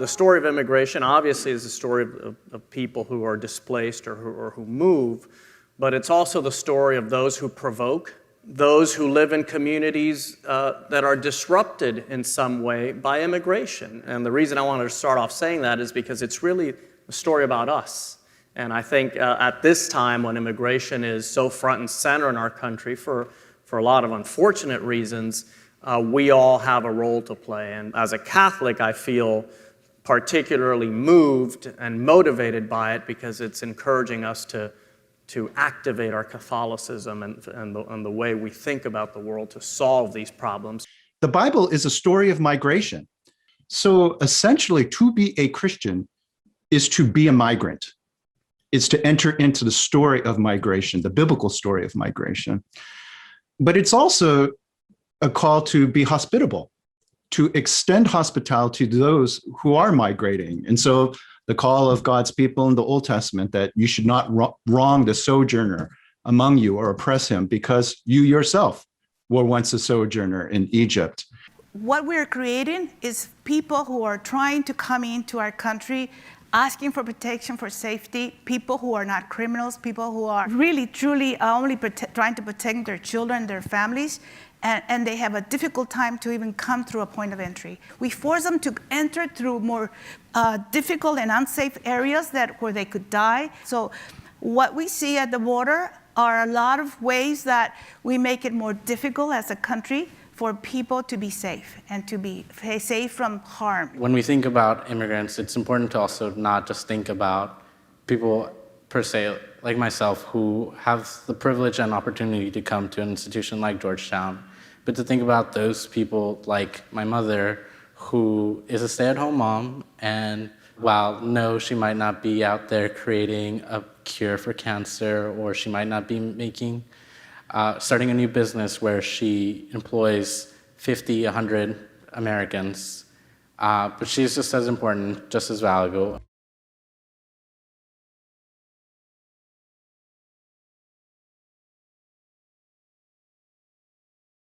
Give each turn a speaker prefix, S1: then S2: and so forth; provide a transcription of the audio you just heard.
S1: the story of immigration obviously is the story of people who are displaced or who move, but it's also the story of those who provoke, those who live in communities that are disrupted in some way by immigration. And the reason I wanted to start off saying that is because it's really a story about us. And I think at this time when immigration is so front and center in our country for a lot of unfortunate reasons, we all have a role to play. And as a Catholic, I feel particularly moved and motivated by it because it's encouraging us to activate our Catholicism and the way we think about the world to solve these problems.
S2: The Bible is a story of migration. So essentially, to be a Christian is to be a migrant. It's to enter into the story of migration, the biblical story of migration. But it's also a call to be hospitable, to extend hospitality to those who are migrating. And so the call of God's people in the Old Testament that you should not wrong the sojourner among you or oppress him because you yourself were once a sojourner in Egypt.
S3: What we're creating is people who are trying to come into our country, asking for protection, for safety, people who are not criminals, people who are really, truly only trying to protect their children, their families, and they have a difficult time to even come through a point of entry. We force them to enter through more difficult and unsafe areas where they could die. So what we see at the border are a lot of ways that we make it more difficult as a country for people to be safe and to be safe from harm.
S4: When we think about immigrants, it's important to also not just think about people per se, like myself, who have the privilege and opportunity to come to an institution like Georgetown, but to think about those people like my mother, who is a stay-at-home mom, and while no, she might not be out there creating a cure for cancer, or she might not be starting a new business where she employs 50, 100 Americans, but she's just as important, just as valuable.